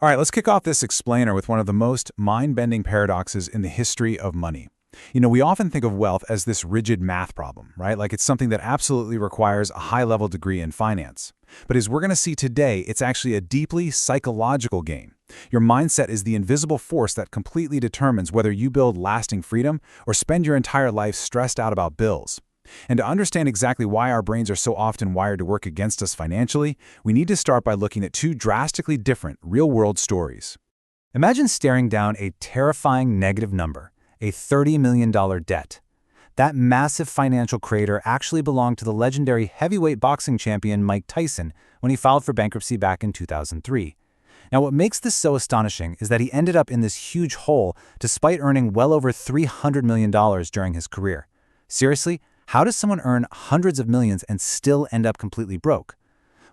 All right, let's kick off this explainer with one of the most mind-bending paradoxes in the history of money. We often think of wealth as this rigid math problem, right? Like it's something that absolutely requires a high-level degree in finance. But as we're going to see today, it's actually a deeply psychological game. Your mindset is the invisible force that completely determines whether you build lasting freedom or spend your entire life stressed out about bills. And to understand exactly why our brains are so often wired to work against us financially, we need to start by looking at two drastically different real-world stories. Imagine staring down a terrifying negative number, a $30 million debt. That massive financial crater actually belonged to the legendary heavyweight boxing champion Mike Tyson when he filed for bankruptcy back in 2003. Now, what makes this so astonishing is that he ended up in this huge hole despite earning well over $300 million during his career. Seriously, how does someone earn hundreds of millions and still end up completely broke?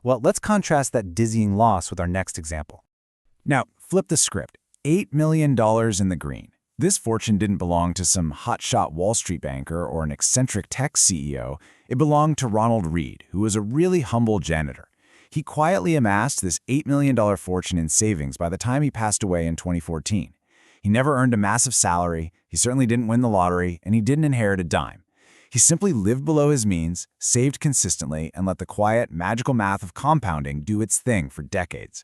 Well, let's contrast that dizzying loss with our next example. Now, flip the script. $8 million in the green. This fortune didn't belong to some hotshot Wall Street banker or an eccentric tech CEO. It belonged to Ronald Reed, who was a really humble janitor. He quietly amassed this $8 million fortune in savings by the time he passed away in 2014. He never earned a massive salary, he certainly didn't win the lottery, and he didn't inherit a dime. He simply lived below his means, saved consistently, and let the quiet, magical math of compounding do its thing for decades.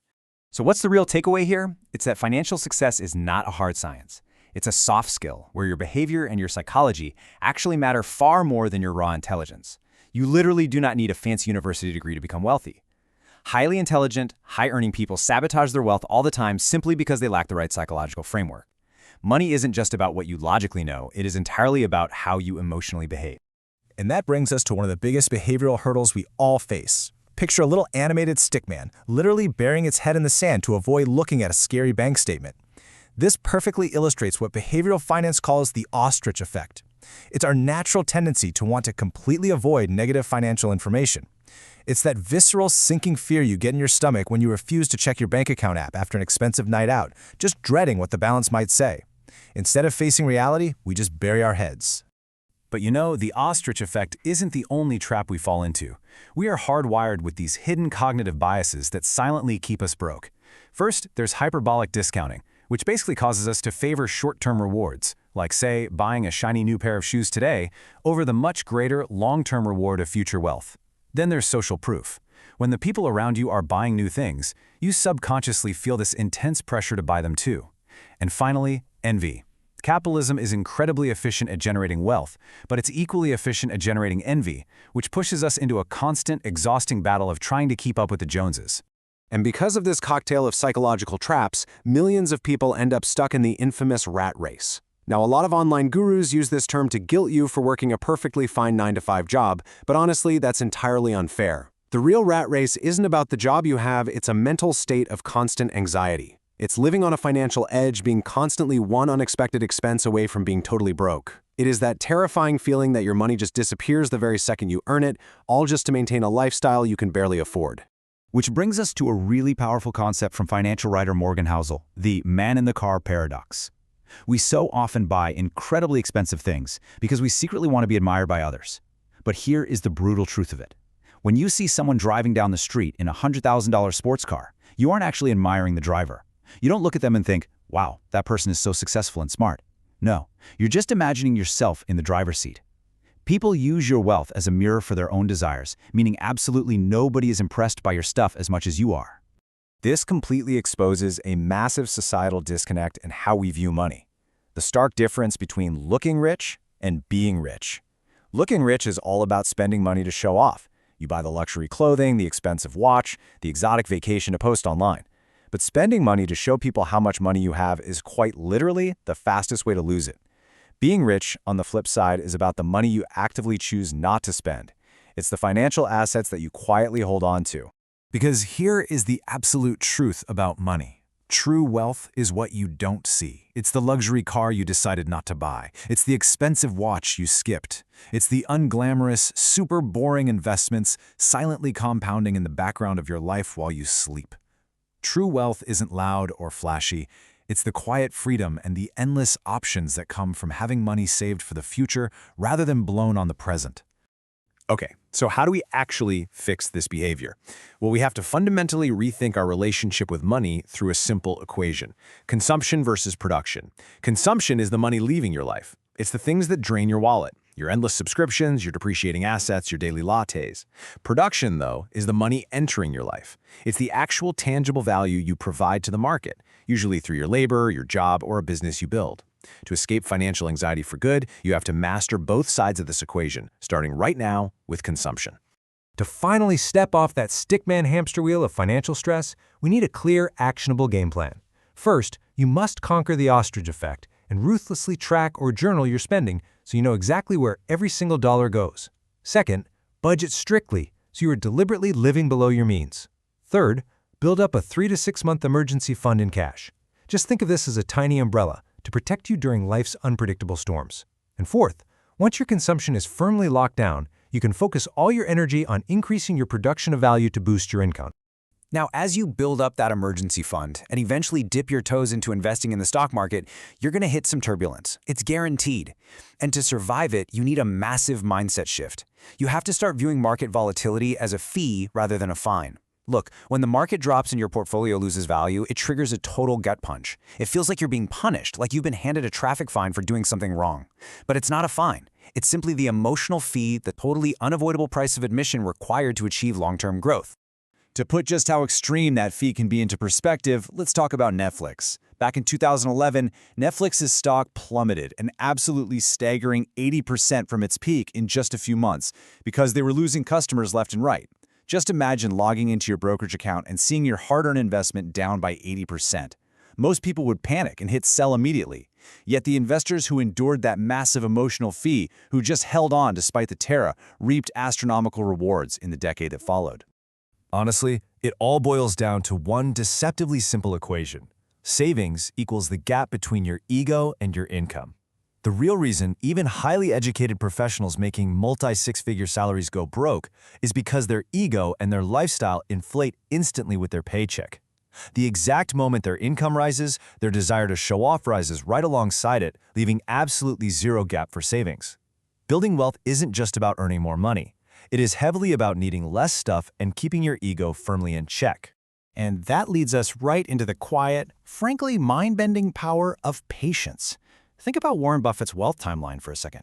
So what's the real takeaway here? It's that financial success is not a hard science. It's a soft skill where your behavior and your psychology actually matter far more than your raw intelligence. You literally do not need a fancy university degree to become wealthy. Highly intelligent, high-earning people sabotage their wealth all the time simply because they lack the right psychological framework. Money isn't just about what you logically know, it is entirely about how you emotionally behave. And that brings us to one of the biggest behavioral hurdles we all face. Picture a little animated stickman, literally burying its head in the sand to avoid looking at a scary bank statement. This perfectly illustrates what behavioral finance calls the ostrich effect. It's our natural tendency to want to completely avoid negative financial information. It's that visceral, sinking fear you get in your stomach when you refuse to check your bank account app after an expensive night out, just dreading what the balance might say. Instead of facing reality, we just bury our heads. But the ostrich effect isn't the only trap we fall into. We are hardwired with these hidden cognitive biases that silently keep us broke. First, there's hyperbolic discounting, which basically causes us to favor short-term rewards, like, say, buying a shiny new pair of shoes today, over the much greater long-term reward of future wealth. Then there's social proof. When the people around you are buying new things, you subconsciously feel this intense pressure to buy them too. And finally, envy. Capitalism is incredibly efficient at generating wealth, but it's equally efficient at generating envy, which pushes us into a constant, exhausting battle of trying to keep up with the Joneses. And because of this cocktail of psychological traps, millions of people end up stuck in the infamous rat race. Now, a lot of online gurus use this term to guilt you for working a perfectly fine 9-to-5 job, but honestly, that's entirely unfair. The real rat race isn't about the job you have, it's a mental state of constant anxiety. It's living on a financial edge, being constantly one unexpected expense away from being totally broke. It is that terrifying feeling that your money just disappears the very second you earn it, all just to maintain a lifestyle you can barely afford. Which brings us to a really powerful concept from financial writer Morgan Housel, the man-in-the-car paradox. We so often buy incredibly expensive things because we secretly want to be admired by others. But here is the brutal truth of it. When you see someone driving down the street in a $100,000 sports car, you aren't actually admiring the driver. You don't look at them and think, wow, that person is so successful and smart. No, you're just imagining yourself in the driver's seat. People use your wealth as a mirror for their own desires, meaning absolutely nobody is impressed by your stuff as much as you are. This completely exposes a massive societal disconnect in how we view money. The stark difference between looking rich and being rich. Looking rich is all about spending money to show off. You buy the luxury clothing, the expensive watch, the exotic vacation to post online. But spending money to show people how much money you have is quite literally the fastest way to lose it. Being rich, on the flip side, is about the money you actively choose not to spend. It's the financial assets that you quietly hold on to. Because here is the absolute truth about money. True wealth is what you don't see. It's the luxury car you decided not to buy. It's the expensive watch you skipped. It's the unglamorous, super boring investments silently compounding in the background of your life while you sleep. True wealth isn't loud or flashy. It's the quiet freedom and the endless options that come from having money saved for the future rather than blown on the present. Okay, So how do we actually fix this behavior? Well, we have to fundamentally rethink our relationship with money through a simple equation: consumption versus production. Consumption is the money leaving your life. It's the things that drain your wallet: your endless subscriptions, your depreciating assets, your daily lattes. Production, though, is the money entering your life. It's the actual tangible value you provide to the market, usually through your labor, your job, or a business you build. To escape financial anxiety for good, you have to master both sides of this equation, starting right now with consumption. To finally step off that Stickman hamster wheel of financial stress, we need a clear, actionable game plan. First, you must conquer the ostrich effect and ruthlessly track or journal your spending so you know exactly where every single dollar goes. Second, budget strictly so you are deliberately living below your means. Third, build up a 3 to 6 month emergency fund in cash. Just think of this as a tiny umbrella to protect you during life's unpredictable storms. And fourth, once your consumption is firmly locked down, you can focus all your energy on increasing your production of value to boost your income. Now, as you build up that emergency fund and eventually dip your toes into investing in the stock market, you're going to hit some turbulence. It's guaranteed. And to survive it, you need a massive mindset shift. You have to start viewing market volatility as a fee rather than a fine. Look, when the market drops and your portfolio loses value, it triggers a total gut punch. It feels like you're being punished, like you've been handed a traffic fine for doing something wrong. But it's not a fine. It's simply the emotional fee, the totally unavoidable price of admission required to achieve long-term growth. To put just how extreme that fee can be into perspective, let's talk about Netflix. Back in 2011, Netflix's stock plummeted an absolutely staggering 80% from its peak in just a few months because they were losing customers left and right. Just imagine logging into your brokerage account and seeing your hard-earned investment down by 80%. Most people would panic and hit sell immediately. Yet the investors who endured that massive emotional fee, who just held on despite the terror, reaped astronomical rewards in the decade that followed. Honestly, it all boils down to one deceptively simple equation. Savings equals the gap between your ego and your income. The real reason even highly educated professionals making multi-six-figure salaries go broke is because their ego and their lifestyle inflate instantly with their paycheck. The exact moment their income rises, their desire to show off rises right alongside it, leaving absolutely zero gap for savings. Building wealth isn't just about earning more money. It is heavily about needing less stuff and keeping your ego firmly in check. And that leads us right into the quiet, frankly mind-bending power of patience. Think about Warren Buffett's wealth timeline for a second.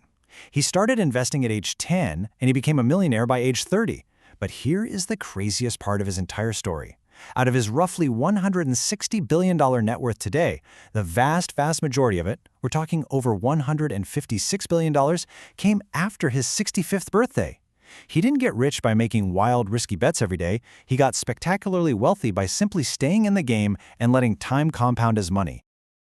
He started investing at age 10 and he became a millionaire by age 30. But here is the craziest part of his entire story. Out of his roughly $160 billion net worth today, the vast majority of it, we're talking over $156 billion, came after his 65th birthday. He didn't get rich by making wild, risky bets every day. He got spectacularly wealthy by simply staying in the game and letting time compound his money.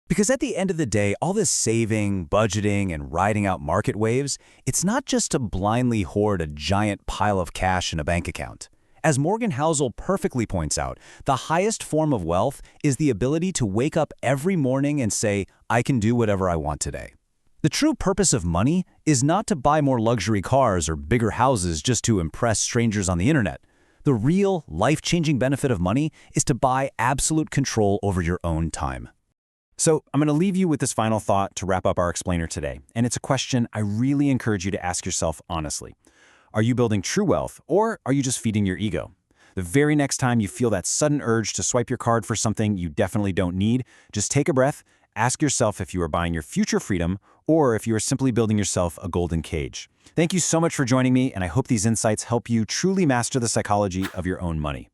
Because at the end of the day, all this saving, budgeting, and riding out market waves, it's not just to blindly hoard a giant pile of cash in a bank account. As Morgan Housel perfectly points out, the highest form of wealth is the ability to wake up every morning and say, I can do whatever I want today. The true purpose of money is not to buy more luxury cars or bigger houses just to impress strangers on the internet. The real, life-changing benefit of money is to buy absolute control over your own time. So I'm going to leave you with this final thought to wrap up our explainer today, and it's a question I really encourage you to ask yourself honestly. Are you building true wealth, or are you just feeding your ego? The very next time you feel that sudden urge to swipe your card for something you definitely don't need, just take a breath, ask yourself if you are buying your future freedom, or if you are simply building yourself a golden cage. Thank you so much for joining me, and I hope these insights help you truly master the psychology of your own money.